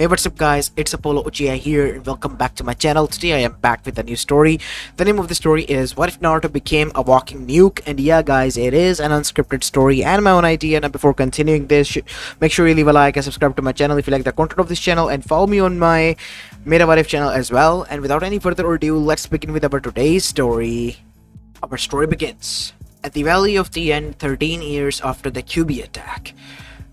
Hey, what's up guys, it's Apollo Uchiha here and welcome back to my channel. Today I am back with a new story. The name of the story is What If Naruto Became a Walking Nuke? And yeah guys, it is an unscripted story and my own idea. Now before continuing this, make sure you leave a like and subscribe to my channel if you like the content of this channel, and follow me on my Meta What If channel as well. And without any further ado, let's begin with our today's story. Our story begins at the Valley of the End 13 years after the Kyuubi attack.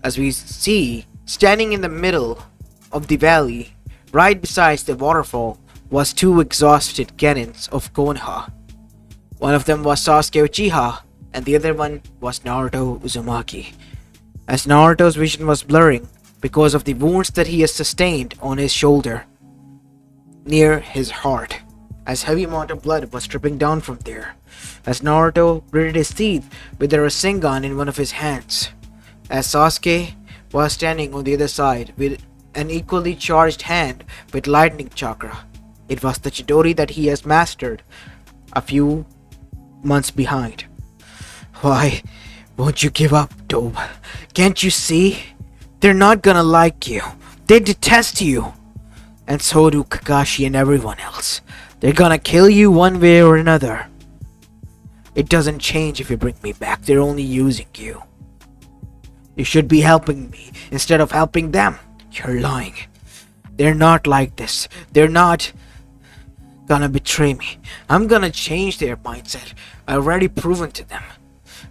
As we see, standing in the middle of the valley, right beside the waterfall, was two exhausted genins of Konoha. One of them was Sasuke Uchiha, and the other one was Naruto Uzumaki. As Naruto's vision was blurring because of the wounds that he has sustained on his shoulder, near his heart, as heavy amount of blood was dripping down from there, as Naruto gritted his teeth with the Rasengan in one of his hands, as Sasuke was standing on the other side with an equally charged hand with lightning chakra. It was the Chidori that he has mastered a few months behind. Why won't you give up, Dobe? Can't you see? They're not gonna like you. They detest you. And so do Kakashi and everyone else. They're gonna kill you one way or another. It doesn't change if you bring me back. They're only using you. You should be helping me instead of helping them. You're lying. They're not like this. They're not gonna betray me. I'm gonna change their mindset. I've already proven to them.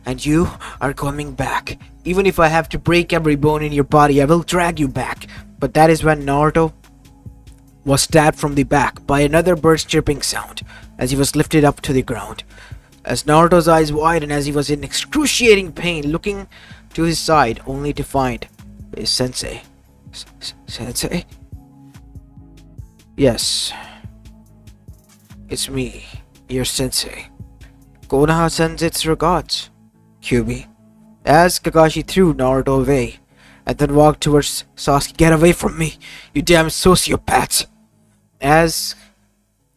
And you are coming back. Even if I have to break every bone in your body, I will drag you back. But that is when Naruto was stabbed from the back by another bird's chirping sound as he was lifted up to the ground. As Naruto's eyes widened as he was in excruciating pain, looking to his side only to find his sensei. Sensei? Yes. It's me, your sensei. Konoha sends its regards, Kyuubi. As Kakashi threw Naruto away and then walked towards Sasuke. Get away from me, you damn sociopath! As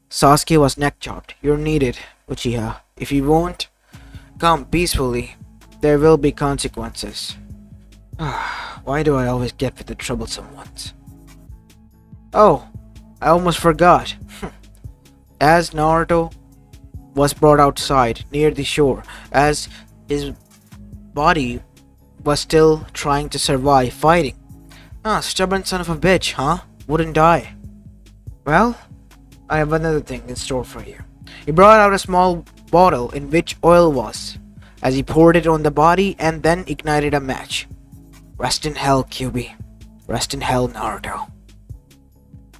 Sasuke was neck chopped. You're needed, Uchiha. If you won't come peacefully, there will be consequences. Why do I always get with the troublesome ones? Oh, I almost forgot. As Naruto was brought outside near the shore, as his body was still trying to survive fighting. Stubborn son of a bitch, huh? Wouldn't die. Well, I have another thing in store for you. He brought out a small bottle in which oil was, as he poured it on the body and then ignited a match. Rest in hell, Kyuubi. Rest in hell, Naruto.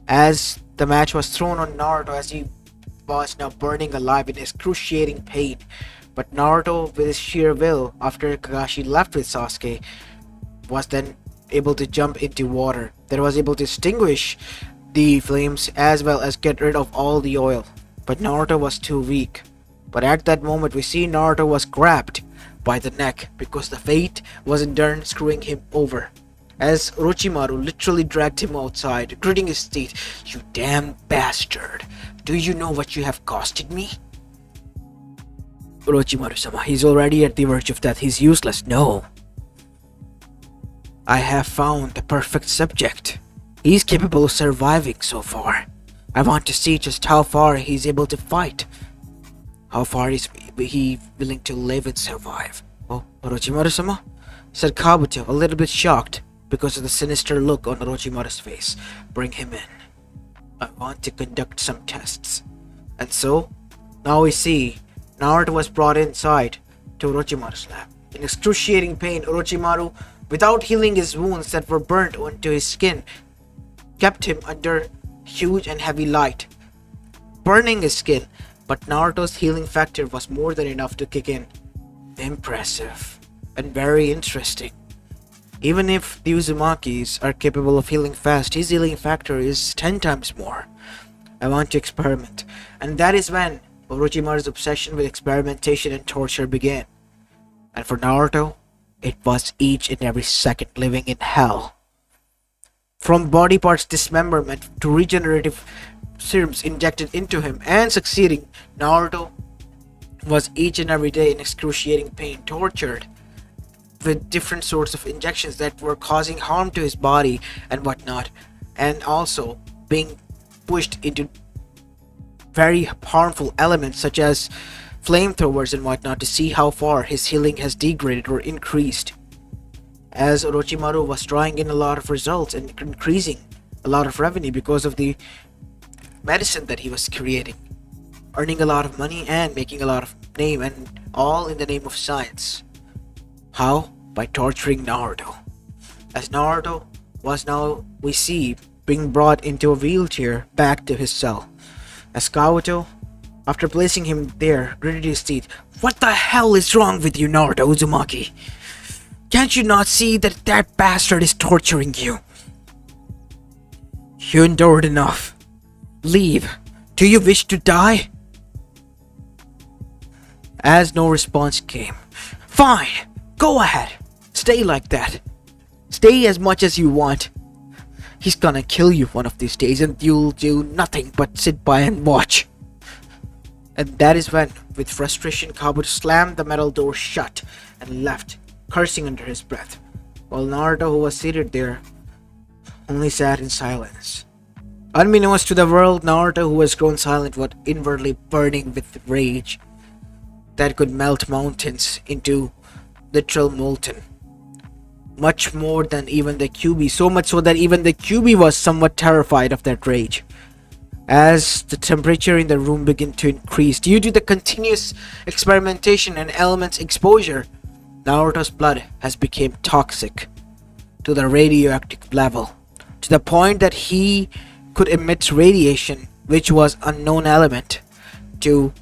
As the match was thrown on Naruto, as he was now burning alive in excruciating pain. But Naruto, with his sheer will, after Kakashi left with Sasuke, was then able to jump into water that was able to extinguish the flames as well as get rid of all the oil. But Naruto was too weak. But at that moment, we see Naruto was grabbed by the neck because the fate wasn't done screwing him over, as Orochimaru literally dragged him outside, gritting his teeth. You damn bastard! Do you know what you have costed me? Orochimaru-sama, he's already at the verge of death. He's useless. No. I have found the perfect subject. He's capable of surviving so far. I want to see just how far he's able to fight. How far is he willing to live and survive? Oh, Orochimaru-sama? Said Kabuto, a little bit shocked because of the sinister look on Orochimaru's face. Bring him in. I want to conduct some tests. And so, now we see Naruto was brought inside to Orochimaru's lab. In excruciating pain, Orochimaru, without healing his wounds that were burnt onto his skin, kept him under huge and heavy light, burning his skin. But Naruto's healing factor was more than enough to kick in. Impressive and very interesting. Even if the Uzumakis are capable of healing fast, his healing factor is 10 times more. I want to experiment. And that is when Orochimaru's obsession with experimentation and torture began. And for Naruto, it was each and every second living in hell. From body parts dismemberment to regenerative serums injected into him and succeeding, Naruto was each and every day in excruciating pain, tortured with different sorts of injections that were causing harm to his body and whatnot. and also being pushed into very harmful elements such as flamethrowers and whatnot to see how far his healing has degraded or increased. As Orochimaru was drawing in a lot of results and increasing a lot of revenue because of the medicine that he was creating, earning a lot of money and making a lot of name, and all in the name of science. How? By torturing Naruto. As Naruto was now, we see, being brought into a wheelchair back to his cell. As Kawato, after placing him there, gritted his teeth. What the hell is wrong with you, Naruto Uzumaki? Can't you not see that that bastard is torturing you? You endured enough. Leave. Do you wish to die? As no response came. Fine. Go ahead. Stay like that. Stay as much as you want. He's gonna kill you one of these days and you'll do nothing but sit by and watch. And that is when, with frustration, Kabuto slammed the metal door shut and left, cursing under his breath, while Naruto, who was seated there, only sat in silence. Unbeknownst to the world, Naruto, who was grown silent, was inwardly burning with rage that could melt mountains into literal molten. Much more than even the QB, so much so that even the QB was somewhat terrified of that rage. As the temperature in the room began to increase due to the continuous experimentation and elements exposure, Naruto's blood has become toxic to the radioactive level, to the point that he could emit radiation, which was unknown element to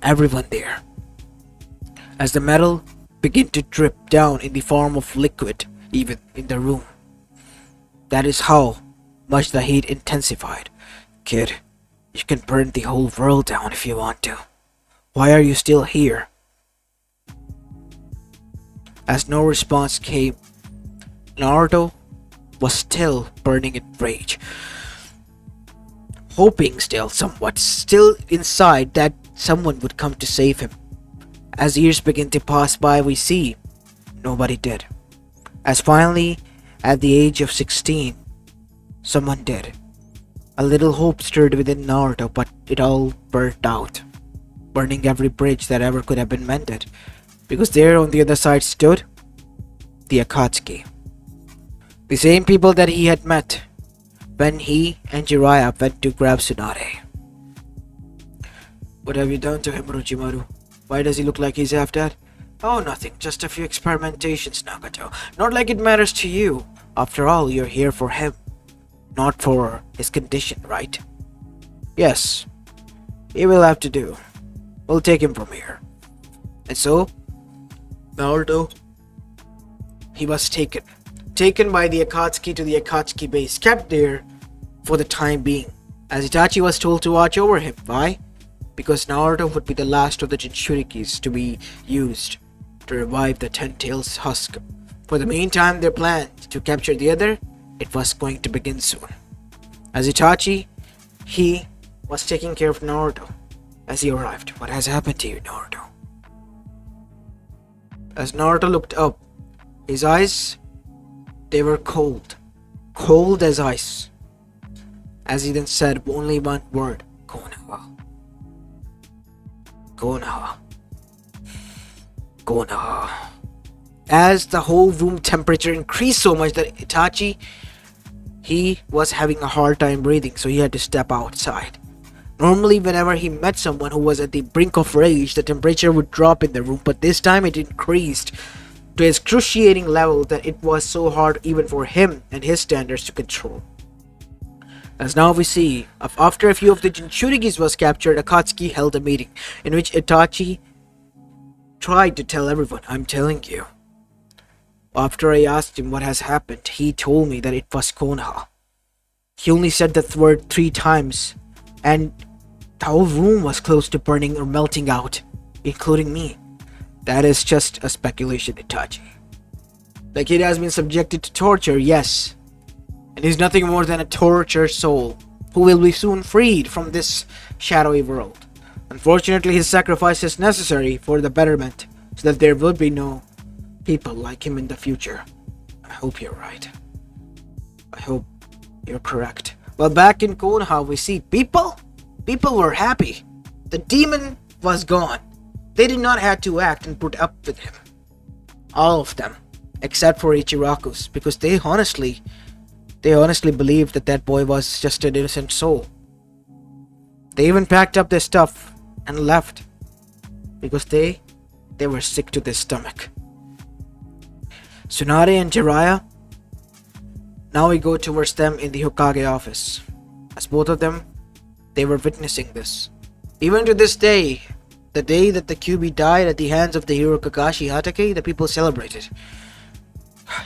everyone there. As the metal began to drip down in the form of liquid, even in the room. That is how much the heat intensified. Kid, you can burn the whole world down if you want to. Why are you still here? As no response came, Naruto was still burning in rage, hoping still inside that someone would come to save him. As years begin to pass by, we see nobody did. As finally, at the age of 16, someone did. A little hope stirred within Naruto, but it all burnt out, burning every bridge that ever could have been mended. Because there on the other side stood the Akatsuki. The same people that he had met when he and Jiraiya went to grab Tsunade. What have you done to him, Orochimaru? Why does he look like he's half dead? Oh, nothing. Just a few experimentations, Nagato. Not like it matters to you. After all, you're here for him, not for his condition, right? Yes. He will have to do. We'll take him from here. And so, Naruto, he was taken by the Akatsuki to the Akatsuki base, kept there for the time being, as Itachi was told to watch over him. Why? Because Naruto would be the last of the Jinchurikis to be used to revive the Ten-Tails husk. For the meantime, their plan to capture the other, it was going to begin soon. As Itachi, he was taking care of Naruto as he arrived. What has happened to you, Naruto? As Naruto looked up, his eyes, they were cold. Cold as ice. As he then said only one word, Konoha. Konoha. Konoha. As the whole room temperature increased so much that Itachi, he was having a hard time breathing, so he had to step outside. Normally, whenever he met someone who was at the brink of rage, the temperature would drop in the room, but this time it increased to an excruciating level that it was so hard even for him and his standards to control. As now we see, after a few of the Jinchurikis was captured, Akatsuki held a meeting in which Itachi tried to tell everyone, I'm telling you. After I asked him what has happened, he told me that it was Konoha. He only said that word 3 times, and the whole room was close to burning or melting out, including me. That is just a speculation, Itachi. The kid has been subjected to torture, yes, and he's nothing more than a tortured soul who will be soon freed from this shadowy world. Unfortunately, his sacrifice is necessary for the betterment, so that there would be no people like him in the future. I hope you're right. I hope You're correct. Well, back in Konoha, we see people. People were happy. The demon was gone. They did not have to act and put up with him. All of them, except for Ichiraku's, because they honestly believed that that boy was just an innocent soul. They even packed up their stuff and left because they were sick to their stomach. Tsunade and Jiraiya. Now we go towards them in the Hokage office. As both of them, they were witnessing this. Even to this day, the day that the QB died at the hands of the hero Kakashi Hatake, the people celebrated.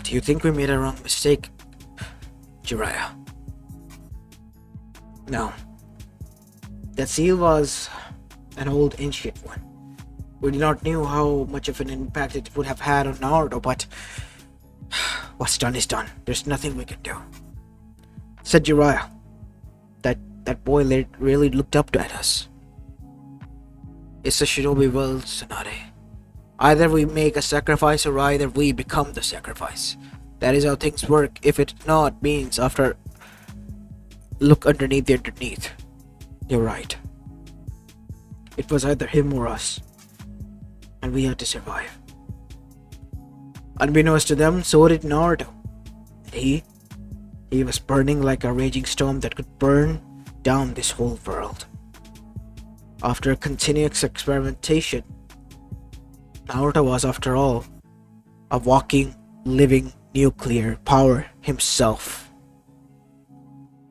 Do you think we made a wrong mistake, Jiraiya? No. That seal was an old ancient one. We did not know how much of an impact it would have had on Naruto, but what's done is done. There's nothing we can do. Said Jiraiya. That boy really looked up at us. It's a shinobi world, Tsunade. Either we make a sacrifice or either we become the sacrifice. That is how things work. If it not means after look underneath the underneath. You're right. It was either him or us. And we had to survive. Unbeknownst to them, so did Naruto. He was burning like a raging storm that could burn down this whole world. After continuous experimentation, Naruto was, after all, a walking, living nuclear power himself.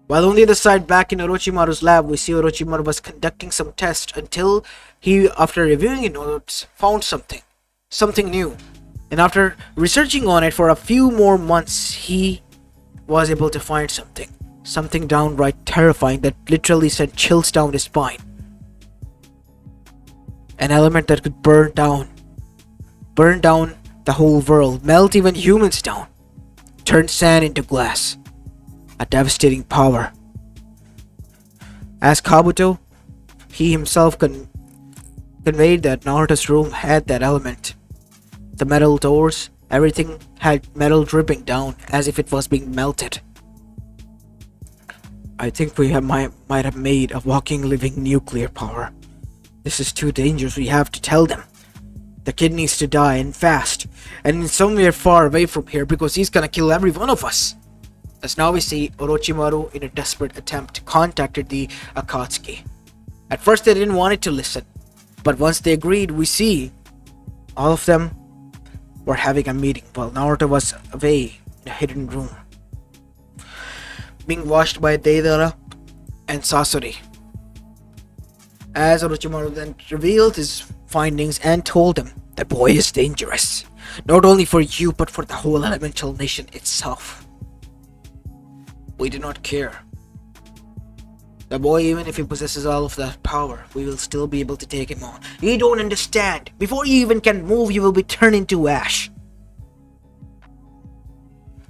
While on the other side, back in Orochimaru's lab, we see Orochimaru was conducting some tests until he, after reviewing his notes, found something new. And after researching on it for a few more months, he was able to find something downright terrifying that literally sent chills down his spine. An element that could burn down the whole world, melt even humans down, turn sand into glass. A devastating power. As Kabuto, he himself conveyed that Naruto's room had that element. The metal doors, everything had metal dripping down as if it was being melted. I think we might have made a walking, living nuclear power. This is too dangerous. We have to tell them. The kid needs to die, and fast, and somewhere far away from here, because he's gonna kill every one of us. As now we see Orochimaru, in a desperate attempt, contacted the Akatsuki. At first they didn't want it to listen, but once they agreed, we see all of them were having a meeting while Naruto was away in a hidden room, being watched by Deidara and Sasori. As Orochimaru then revealed his findings and told him, the boy is dangerous, not only for you but for the whole elemental nation itself. We do not care. The boy, even if he possesses all of that power, we will still be able to take him on. You don't understand. Before you even can move, you will be turned into ash.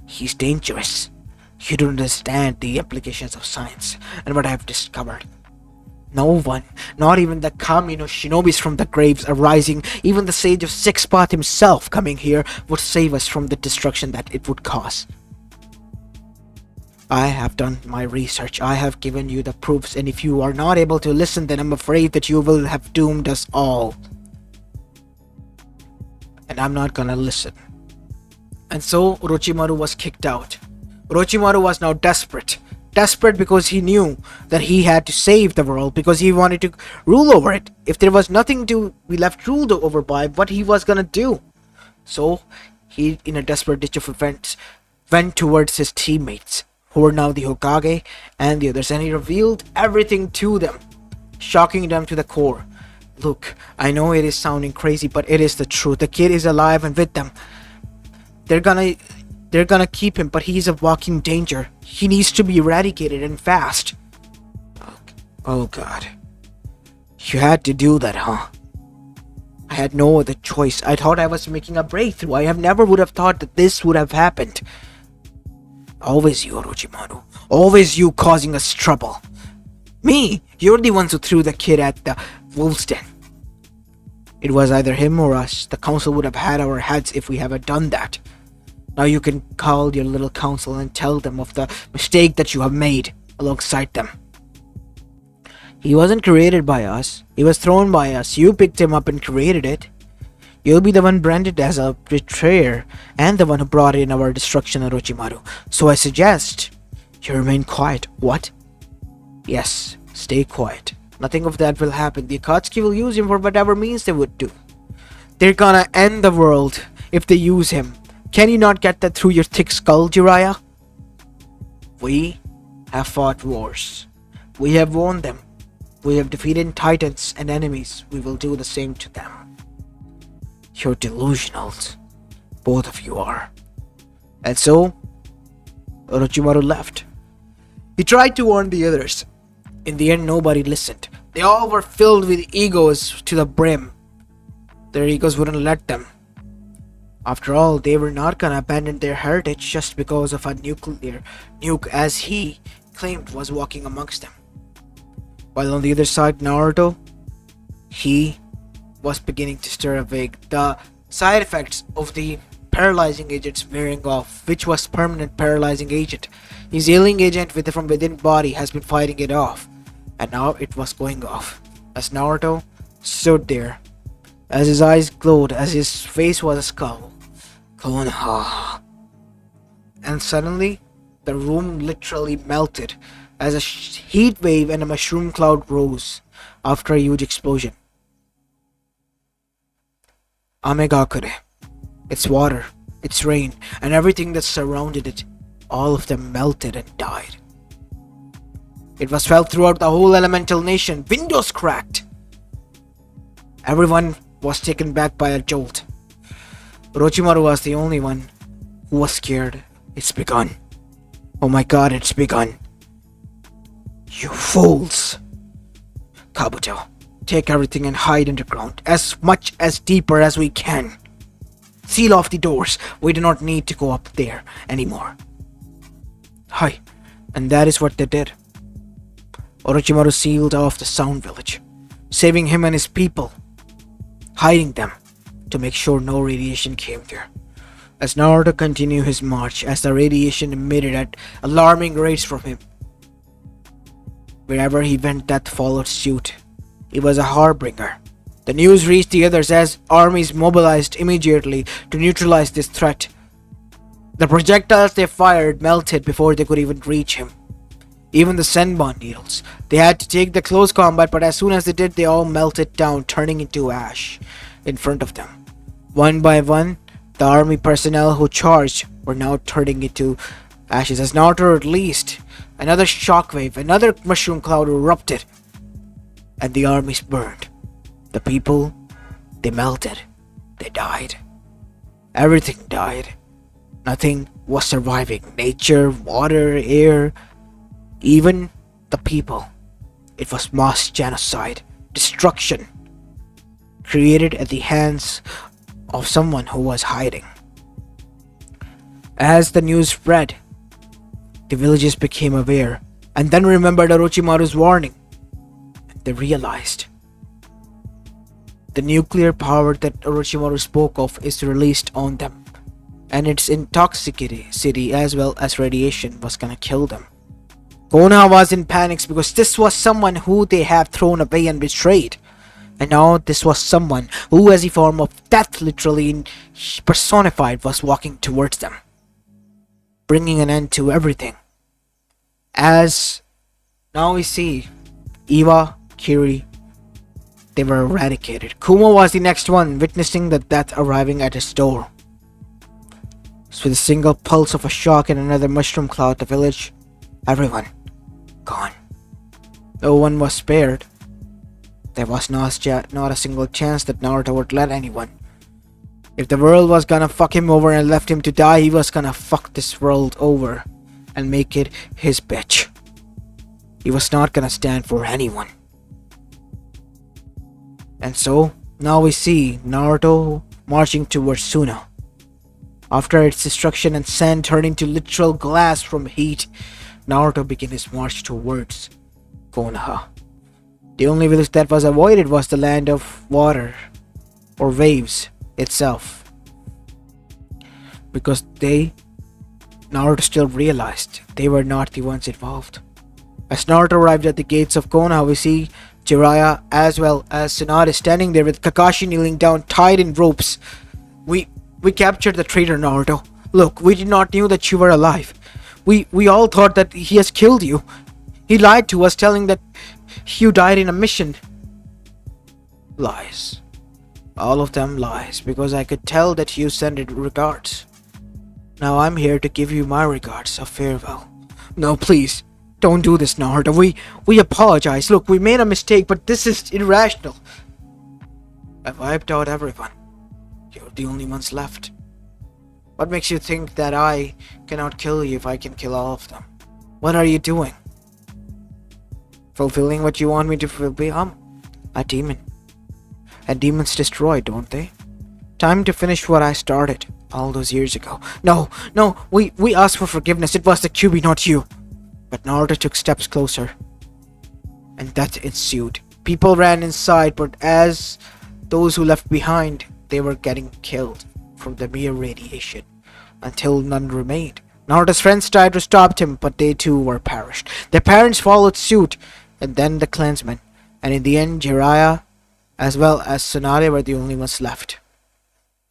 He's dangerous. You don't understand the implications of science and what I have discovered. No one, not even the Kami no shinobis from the graves arising, even the sage of Six Path himself coming here, would save us from the destruction that it would cause. I have done my research. I have given you the proofs, and if you are not able to listen, then I'm afraid that you will have doomed us all. And I'm not gonna listen. And so Orochimaru was kicked out. Orochimaru was now desperate. Desperate because he knew that he had to save the world, because he wanted to rule over it. If there was nothing to be left ruled over by, what he was gonna do? So he, in a desperate ditch of offense, went towards his teammates, who were now the Hokage and the others, and he revealed everything to them, shocking them to the core. Look, I know it is sounding crazy, but it is the truth. The kid is alive and with them. They're gonna keep him, but he's a walking danger. He needs to be eradicated and fast. Oh God. You had to do that, huh? I had no other choice. I thought I was making a breakthrough. I never would have thought that this would have happened. Always you, Orochimaru. Always you causing us trouble. Me? You're the ones who threw the kid at the wolf's den. It was either him or us. The council would have had our heads if we had done that. Now you can call your little council and tell them of the mistake that you have made alongside them. He wasn't created by us. He was thrown by us. You picked him up and created it. You'll be the one branded as a betrayer and the one who brought in our destruction, Orochimaru. So I suggest you remain quiet. What? Yes, stay quiet. Nothing of that will happen. The Akatsuki will use him for whatever means they would do. They're gonna end the world if they use him. Can you not get that through your thick skull, Jiraiya? We have fought wars. We have won them. We have defeated titans and enemies. We will do the same to them. You're delusional. Both of you are. And so, Orochimaru left. He tried to warn the others. In the end, nobody listened. They all were filled with egos to the brim. Their egos wouldn't let them. After all, they were not gonna abandon their heritage just because of a nuke as he claimed was walking amongst them. While on the other side, Naruto, he was beginning to stir awake. The side effects of the paralyzing agents wearing off, which was permanent paralyzing agent. His healing agent from within body has been fighting it off, and now it was going off. As Naruto stood there, as his eyes glowed, as his face was a skull. Konoha. And suddenly, the room literally melted as a heat wave and a mushroom cloud rose after a huge explosion. Amegakure. It's water, it's rain, and everything that surrounded it, all of them melted and died. It was felt throughout the whole elemental nation. Windows cracked. Everyone was taken back by a jolt. Orochimaru was the only one who was scared. It's begun. Oh my god, it's begun. You fools! Kabuto, take everything and hide underground, as much as deeper as we can. Seal off the doors. We do not need to go up there anymore. Hi, and that is what they did. Orochimaru sealed off the Sound Village, saving him and his people, hiding them to make sure no radiation came there. As Naruto continued his march, as the radiation emitted at alarming rates from him, wherever he went, that followed suit. He was a harbinger. The news reached the others as armies mobilized immediately to neutralize this threat. The projectiles they fired melted before they could even reach him. Even the Senbon needles. They had to take the close combat, but as soon as they did, they all melted down, turning into ash in front of them. One by one, the army personnel who charged were now turning into ashes. As Naruto released another shockwave, another mushroom cloud erupted, and the armies burned. The people, they melted. They died. Everything died. Nothing was surviving. Nature, water, air, even the people. It was mass genocide, destruction, created at the hands of someone who was hiding. As the news spread, the villagers became aware and then remembered Orochimaru's warning. They realized the nuclear power that Orochimaru spoke of is released on them, and its intoxicity as well as radiation was gonna kill them. Konoha was in panics because this was someone who they have thrown away and betrayed. And now this was someone who, as a form of death literally personified, was walking towards them, bringing an end to everything. As now we see, Iwa, Kiri, they were eradicated. Kuma was the next one, witnessing the death arriving at his door. So with a single pulse of a shock and another mushroom cloud, the village, everyone, gone. No one was spared. There was not a single chance that Naruto would let anyone. If the world was gonna fuck him over and left him to die, he was gonna fuck this world over and make it his bitch. He was not gonna stand for anyone. And so, now we see Naruto marching towards Suna. After its destruction and sand turning to literal glass from heat, Naruto began his march towards Konoha. The only village that was avoided was the land of water, or waves, itself. because Naruto still realized they were not the ones involved. As Naruto arrived at the gates of Konoha, we see Jiraiya as well as Tsunade standing there with Kakashi kneeling down, tied in ropes. We captured the traitor, Naruto. Look, we did not knew that you were alive. We all thought that he has killed you. He lied to us, telling that you died in a mission. Lies. All of them lies, because I could tell that you sent it regards. Now I'm here to give you my regards of farewell. No, please, don't do this, Naruto. We apologize. Look, we made a mistake, but this is irrational. I've wiped out everyone. You're the only ones left. What makes you think that I cannot kill you if I can kill all of them? What are you doing? Fulfilling what you want me to fulfill? A demon. And demons destroy, don't they? Time to finish what I started all those years ago. No, we asked for forgiveness. It was the QB, not you. But Naruto took steps closer, and that ensued. People ran inside, but as those who left behind, they were getting killed from the mere radiation, until none remained. Naruto's friends tried to stop him, but they too were perished. Their parents followed suit, and then the clansmen. And in the end, Jiraiya, as well as Tsunade, were the only ones left.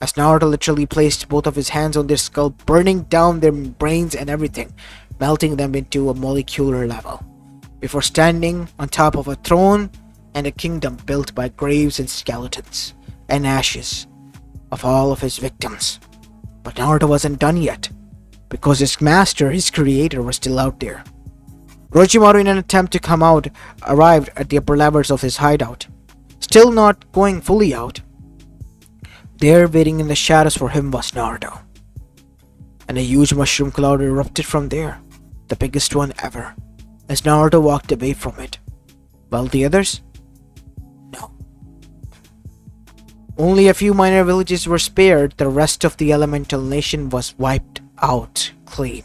As Naruto literally placed both of his hands on their skull, burning down their brains and everything, melting them into a molecular level, before standing on top of a throne and a kingdom built by graves and skeletons and ashes of all of his victims. But Naruto wasn't done yet, because his master, his creator, was still out there. Orochimaru, in an attempt to come out, arrived at the upper levels of his hideout, still not going fully out. There, waiting in the shadows for him, was Naruto. And a huge mushroom cloud erupted from there, the biggest one ever, as Naruto walked away from it. While the others? No. Only a few minor villages were spared. The rest of the elemental nation was wiped out clean.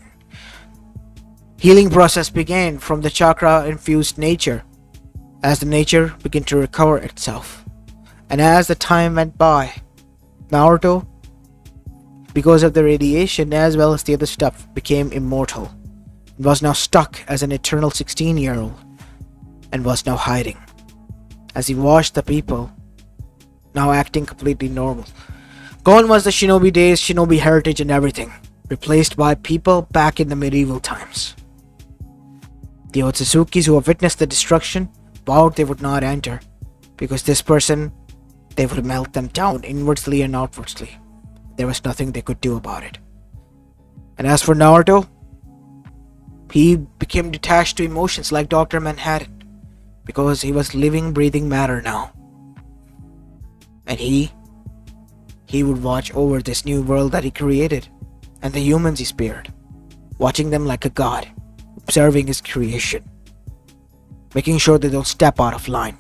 Healing process began from the chakra-infused nature, as the nature began to recover itself. And as the time went by, Naruto, because of the radiation as well as the other stuff, became immortal, and was now stuck as an eternal 16-year-old, and was now hiding, as he watched the people now acting completely normal. Gone was the shinobi days, shinobi heritage and everything, replaced by people back in the medieval times. The Otsuzukis who have witnessed the destruction vowed they would not enter, because this person, they would melt them down inwardly and outwardly. There was nothing they could do about it. And as for Naruto, he became detached to emotions like Dr. Manhattan, because he was living, breathing matter now. And he would watch over this new world that he created, and the humans he spared, watching them like a god, observing his creation, making sure they don't step out of line.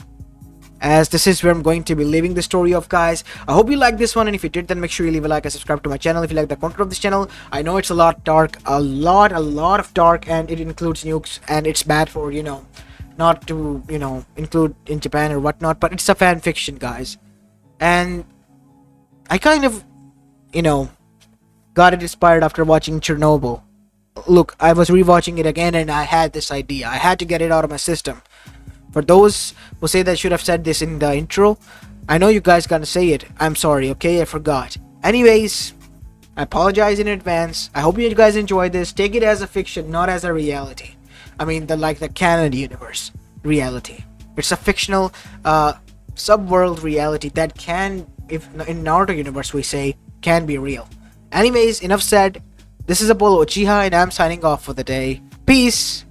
As this is where I'm going to be leaving the story of, guys. I hope you liked this one, and if you did, then make sure you leave a like and subscribe to my channel if you like the content of this channel. I know it's a lot dark, a lot of dark, and it includes nukes, and it's bad for, not to, include in Japan or whatnot, but it's a fan fiction, guys. And I kind of, got it inspired after watching Chernobyl. Look, I was rewatching it again, and I had this idea. I had to get it out of my system. For those who say that I should have said this in the intro, I know you guys gotta say it. I'm sorry, okay? I forgot. Anyways, I apologize in advance. I hope you guys enjoyed this. Take it as a fiction, not as a reality. I mean, the canon universe reality. It's a fictional subworld reality that can, if in Naruto universe we say, can be real. Anyways, enough said. This is Apollo Uchiha, and I'm signing off for the day. Peace!